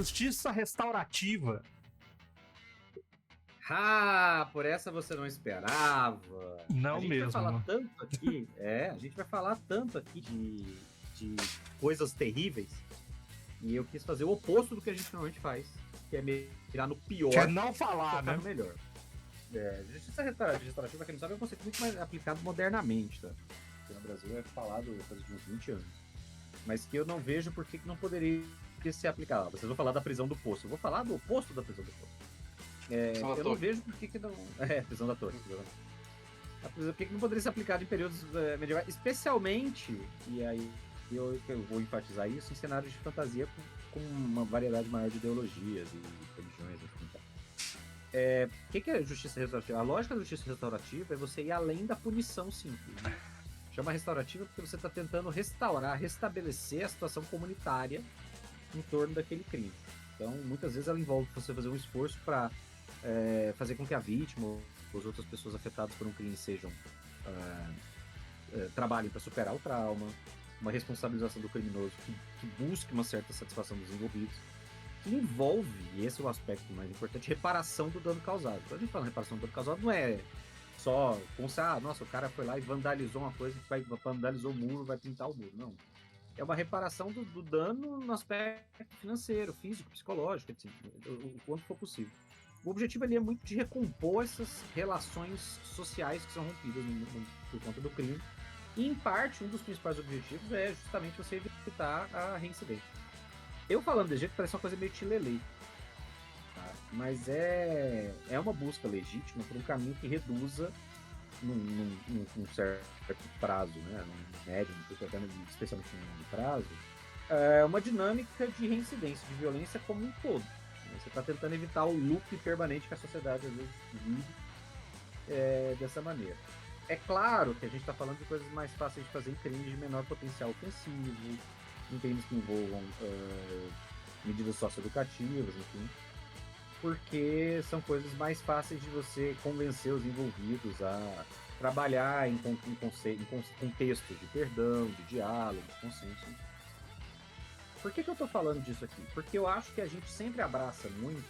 Justiça restaurativa. Por essa você não esperava. Não a gente mesmo. Vai falar tanto aqui, a gente vai falar tanto aqui de coisas terríveis. E eu quis fazer o oposto do que a gente normalmente faz, que é mirar no pior. Quer não falar, né? No melhor. Justiça restaurativa, pra quem não sabe, é um conceito muito mais aplicado modernamente, tá? Porque no Brasil é falado faz uns 20 anos. Mas que eu não vejo por que não poderia ser aplicado. Vocês vão falar da prisão do poço. Eu vou falar do oposto da prisão do poço. Eu não vejo por que não... prisão da torre. Por que não poderia ser aplicado em períodos medievais, especialmente, e aí eu vou enfatizar isso, em cenários de fantasia com uma variedade maior de ideologias e religiões. Assim, tá? O que é justiça restaurativa? A lógica da justiça restaurativa é você ir além da punição simples. Né? Chama restaurativa porque você está tentando restabelecer a situação comunitária em torno daquele crime. Então, muitas vezes ela envolve você fazer um esforço para fazer com que a vítima ou as outras pessoas afetadas por um crime trabalhem para superar o trauma, uma responsabilização do criminoso que busque uma certa satisfação dos envolvidos, que envolve, e esse é o aspecto mais importante, reparação do dano causado. Quando a gente fala em reparação do dano causado, não é só nossa, o cara foi lá e vandalizou uma coisa, vandalizou o muro, vai pintar o muro. Não. É uma reparação do dano no aspecto financeiro, físico, psicológico, assim, o quanto for possível. O objetivo ali é muito de recompor essas relações sociais que são rompidas por conta do crime. E, em parte, um dos principais objetivos é justamente você evitar a reincidência. Eu falando desse jeito parece uma coisa meio tilelê. Tá? Mas é uma busca legítima por um caminho que reduza num certo prazo, né? Num médio, especialmente num longo prazo, uma dinâmica de reincidência, de violência como um todo. Você está tentando evitar o loop permanente que a sociedade às vezes vive dessa maneira. É claro que a gente está falando de coisas mais fáceis de fazer em crimes de menor potencial ofensivo, em crimes que envolvam medidas socioeducativas, enfim, porque são coisas mais fáceis de você convencer os envolvidos a trabalhar em contextos de perdão, de diálogo, de consenso. Por que eu estou falando disso aqui? Porque eu acho que a gente sempre abraça muito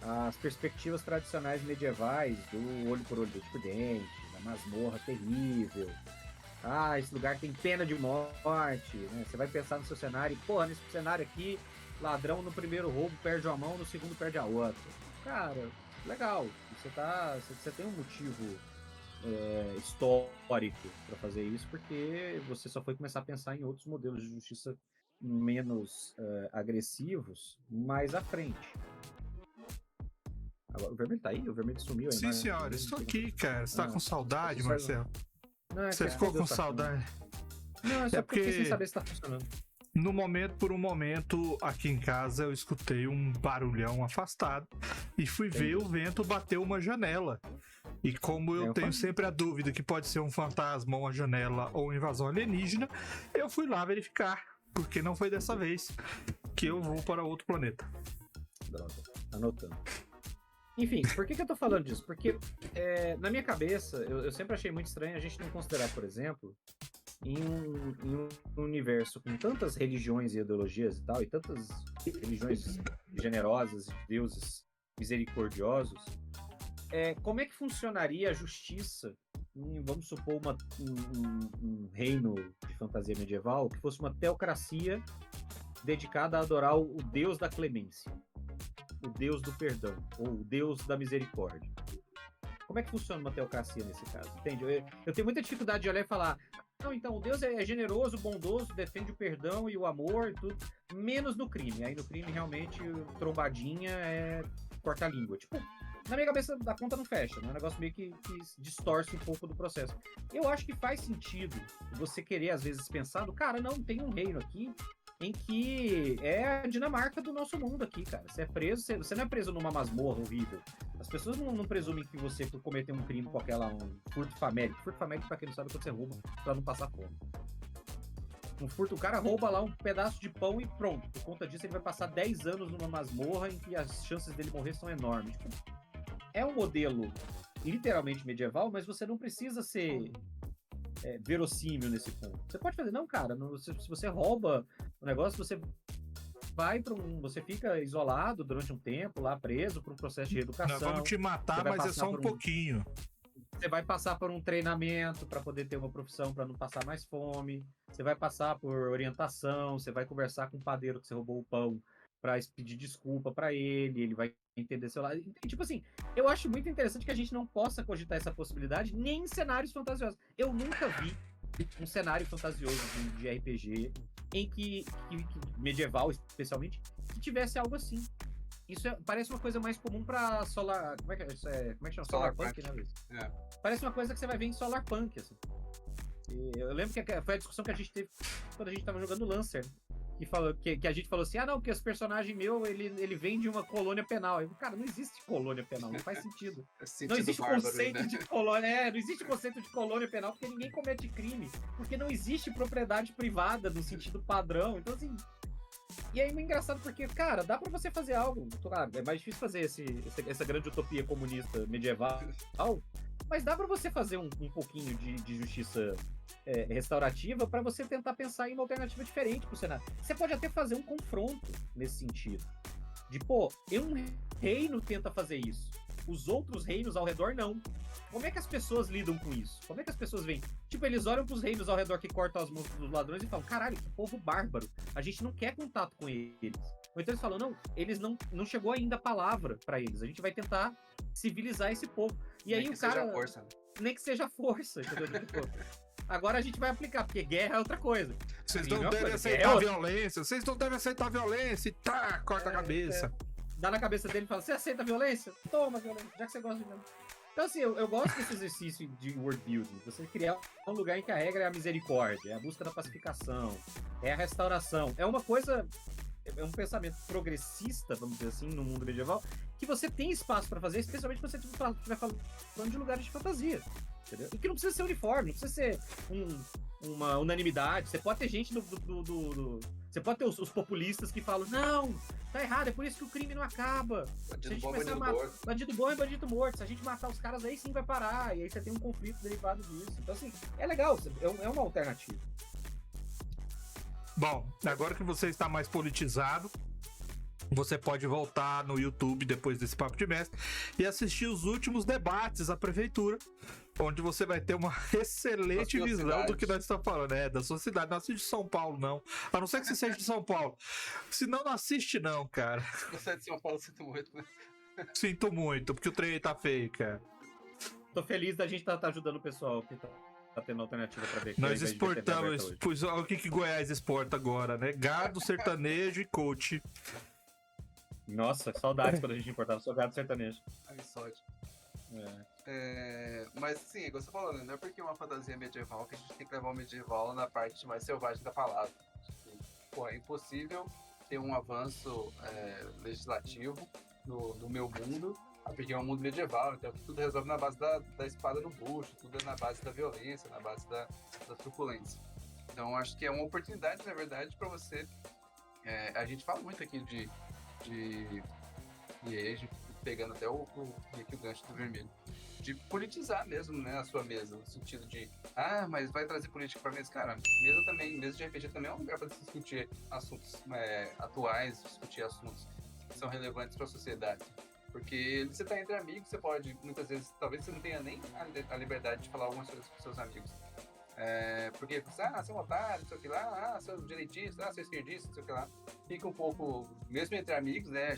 as perspectivas tradicionais medievais do olho por olho, dente por dente, da masmorra terrível. Esse lugar tem pena de morte, né? Você vai pensar no seu cenário e, nesse cenário aqui, ladrão no primeiro roubo perde uma mão, no segundo perde a outra. Cara, legal. Você tem um motivo histórico para fazer isso, porque você só foi começar a pensar em outros modelos de justiça menos agressivos mais à frente. Agora, o vermelho tá aí? O vermelho sumiu aí. Sim, senhora, estou aqui, cara. Você tá com saudade, Marcelo? Não, você ficou com saudade? Não, é só porque sem saber se tá funcionando. Por um momento, aqui em casa eu escutei um barulhão afastado e fui ver o vento bater uma janela. E como eu tenho sempre a dúvida que pode ser um fantasma, uma janela ou invasão alienígena, eu fui lá verificar, porque não foi dessa vez que eu vou para outro planeta. Droga, anotando. Enfim, por que eu tô falando disso? Porque na minha cabeça, eu sempre achei muito estranho a gente não considerar, por exemplo, em um universo com tantas religiões e ideologias e tal, e tantas religiões generosas, deuses misericordiosos, como é que funcionaria a justiça em, vamos supor, um reino de fantasia medieval que fosse uma teocracia dedicada a adorar o deus da clemência, o deus do perdão, ou o deus da misericórdia? Como é que funciona uma teocracia nesse caso? Entende? Eu tenho muita dificuldade de olhar e falar, não, então o Deus é generoso, bondoso, defende o perdão e o amor e tudo, menos no crime. Aí no crime, realmente, trombadinha é corta-língua. Tipo, na minha cabeça, a conta não fecha, né? É um negócio meio que distorce um pouco do processo. Eu acho que faz sentido você querer, às vezes, pensar cara, não, tem um reino aqui em que é a Dinamarca do nosso mundo aqui, cara. Você é preso, você não é preso numa masmorra horrível. As pessoas não presumem que você, por cometer um crime qualquer lá, um furto famélico. Furto famélico, pra quem não sabe, é quando você rouba pra não passar fome. Um furto, o cara rouba lá um pedaço de pão e pronto. Por conta disso, ele vai passar 10 anos numa masmorra em que as chances dele morrer são enormes. Tipo, é um modelo literalmente medieval, mas você não precisa ser verossímil nesse ponto. Você pode fazer, não, cara, se você rouba o negócio, você você fica isolado durante um tempo, lá preso por um processo de reeducação. Nós vamos te matar, mas é só um pouquinho. Você vai passar por um treinamento para poder ter uma profissão, para não passar mais fome. Você vai passar por orientação, você vai conversar com o padeiro que você roubou o pão para pedir desculpa para ele vai entender seu lado. Tipo assim, eu acho muito interessante que a gente não possa cogitar essa possibilidade nem em cenários fantasiosos. Eu nunca vi um cenário fantasioso de RPG em que medieval, especialmente, que tivesse algo assim. Isso parece uma coisa mais comum pra Solar... Como é que chama? Solarpunk, né, Luiz? É. Parece uma coisa que você vai ver em Solarpunk, assim. Eu lembro que foi a discussão que a gente teve quando a gente tava jogando Lancer, que a gente falou assim, não, porque esse personagem meu, ele vem de uma colônia penal. Eu, cara, não existe colônia penal, não faz sentido. Não existe conceito de colônia, não existe conceito de colônia penal, porque ninguém comete crime, porque não existe propriedade privada no sentido padrão. Então, assim... E aí é engraçado porque, cara, dá pra você fazer algo. Claro, é mais difícil fazer essa grande utopia comunista medieval, mas dá pra você fazer um pouquinho de justiça restaurativa pra você tentar pensar em uma alternativa diferente pro cenário. Você pode até fazer um confronto nesse sentido. De, um reino tenta fazer isso. Os outros reinos ao redor não. Como é que as pessoas lidam com isso? Como é que as pessoas veem? Tipo, eles olham pros reinos ao redor que cortam as mãos dos ladrões e falam, caralho, que povo bárbaro. A gente não quer contato com eles. Ou então eles falam, não, eles não chegou ainda a palavra pra eles. A gente vai tentar civilizar esse povo. E aí o cara... Seja força. Nem que seja força, entendeu? Agora a gente vai aplicar, porque guerra é outra coisa. Vocês não devem aceitar violência. Vocês não devem aceitar violência. E tá, corta a cabeça. Dá na cabeça dele e fala, você aceita a violência? Toma violência, já que você gosta de violência. Então, assim, eu gosto desse exercício de world building. Você criar um lugar em que a regra é a misericórdia, é a busca da pacificação, é a restauração. É uma coisa, é um pensamento progressista, vamos dizer assim, no mundo medieval, que você tem espaço pra fazer, especialmente quando você estiver falando de lugares de fantasia. Entendeu? E que não precisa ser uniforme, não precisa ser uma unanimidade. Você pode ter gente você pode ter os populistas que falam, não, tá errado, é por isso que o crime não acaba. Bandido bom, bandido morto. Bandido bom é bandido morto. Se a gente matar os caras, aí sim vai parar. E aí você tem um conflito derivado disso. Então, assim, é legal, é uma alternativa. Bom, agora que você está mais politizado, você pode voltar no YouTube depois desse Papo de Mestre e assistir os últimos debates à prefeitura, onde você vai ter uma excelente visão do que nós estamos falando, da sua cidade. Não assiste de São Paulo, não. A não ser que você seja de São Paulo. Senão, não assiste, não, cara. Se você é de São Paulo, sinto muito, né? Sinto muito, porque o trem tá feio, cara. Tô feliz da gente estar ajudando o pessoal que tá tendo alternativa pra ver. Nós exportamos, olha o que Goiás exporta agora, né? Gado, sertanejo e coach. Nossa, saudades quando a gente importava só gado sertanejo. Ai, sorte. Mas assim, igual você falou, né? Não é porque é uma fantasia medieval que a gente tem que levar o medieval na parte mais selvagem da palavra. É impossível ter um avanço legislativo no meu mundo, porque é um mundo medieval, então tudo resolve na base da espada no bucho, tudo é na base da violência, na base da truculência. Então acho que é uma oportunidade, na verdade, para você... a gente fala muito aqui de pegando até o gancho do vermelho, de politizar mesmo, né, a sua mesa, no sentido de, mas vai trazer política para mesa. Cara, mesa de RPG também é um lugar para discutir assuntos atuais, discutir assuntos que são relevantes para a sociedade. Porque você tá entre amigos, você pode, muitas vezes, talvez você não tenha nem a liberdade de falar algumas coisas com seus amigos. Porque você é um otário, não sei o que lá, você é um direitista, você é esquerdista, não sei o que lá. Fica um pouco, mesmo entre amigos, né,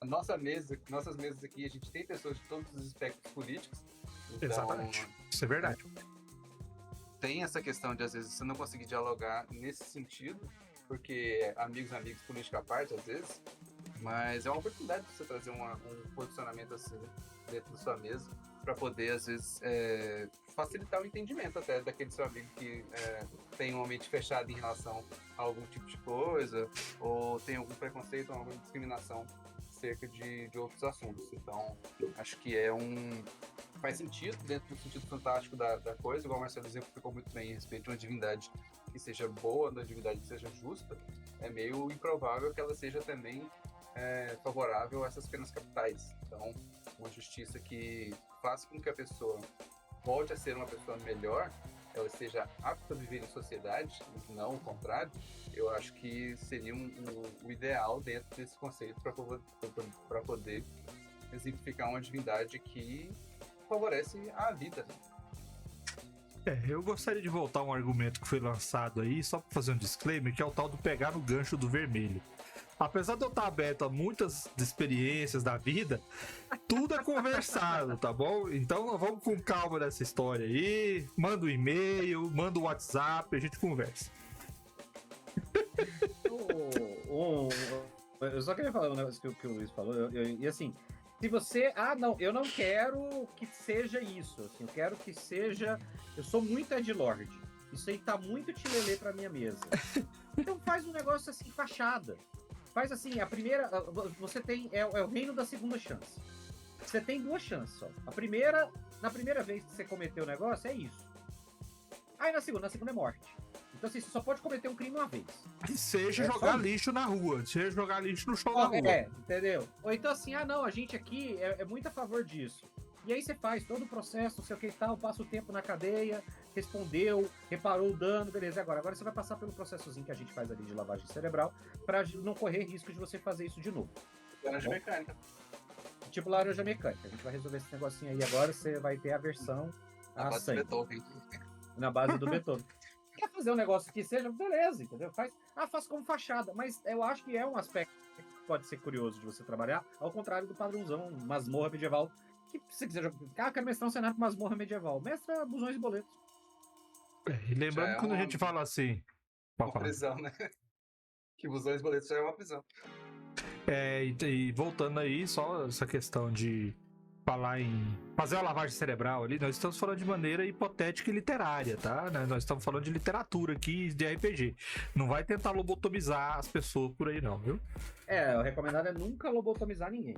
nossas mesas aqui, a gente tem pessoas de todos os espectros políticos. Então, exatamente, isso é verdade. Tem essa questão de, às vezes, você não conseguir dialogar nesse sentido, porque amigos, política à parte, às vezes, mas é uma oportunidade de você trazer um posicionamento assim dentro da sua mesa, para poder, às vezes, facilitar o entendimento até daquele seu amigo que tem uma mente fechada em relação a algum tipo de coisa, ou tem algum preconceito ou alguma discriminação acerca de outros assuntos. Então, acho que faz sentido dentro do sentido fantástico da coisa, igual o Marcelo exemplificou muito bem a respeito de uma divindade que seja boa, uma divindade que seja justa. É meio improvável que ela seja também favorável a essas penas capitais. Então, uma justiça que faça com que a pessoa volte a ser uma pessoa melhor, ela esteja apta a viver em sociedade, não o contrário, eu acho que seria o ideal dentro desse conceito para poder exemplificar uma divindade que favorece a vida. Eu gostaria de voltar a um argumento que foi lançado aí, só para fazer um disclaimer, que é o tal do pegar no gancho do vermelho. Apesar de eu estar aberto a muitas experiências da vida, tudo é conversado, tá bom? Então vamos com calma nessa história aí. Manda um e-mail, manda um WhatsApp, a gente conversa. Eu só queria falar um negócio que o Luiz falou. E assim, se você... não, eu não quero que seja isso. Assim, eu quero que seja... Eu sou muito edlord. Isso aí tá muito tilelê pra minha mesa. Então faz um negócio assim, fachada. Faz assim, a primeira... Você tem... É o reino da segunda chance. Você tem 2 chances só. Na primeira vez que você cometeu o negócio, é isso. Aí na segunda é morte. Então assim, você só pode cometer um crime uma vez. Que seja jogar lixo na rua. Seja jogar lixo no chão da rua. Entendeu? Ou então assim, não, a gente aqui é muito a favor disso. E aí você faz todo o processo, não sei o que e tal, passa o tempo na cadeia, respondeu, reparou o dano, beleza. Agora você vai passar pelo processozinho que a gente faz ali de lavagem cerebral pra não correr risco de você fazer isso de novo. Laranja mecânica. Tipo laranja mecânica. A gente vai resolver esse negocinho aí agora, você vai ter a versão na base do Beethoven. Na base do Beethoven. Quer fazer um negócio que seja, beleza, entendeu? Faz como fachada, mas eu acho que é um aspecto que pode ser curioso de você trabalhar, ao contrário do padrãozão, masmorra medieval, que se quiser jogar, quero mestrar um cenário com masmorra medieval, mestra busões e boletos. E lembrando que quando a gente fala assim... Uma prisão, né? Que busões e boletos já é uma prisão. E voltando aí, só essa questão de falar em fazer a lavagem cerebral ali, nós estamos falando de maneira hipotética e literária, tá? Nós estamos falando de literatura aqui, de RPG. Não vai tentar lobotomizar as pessoas por aí não, viu? O recomendado é nunca lobotomizar ninguém.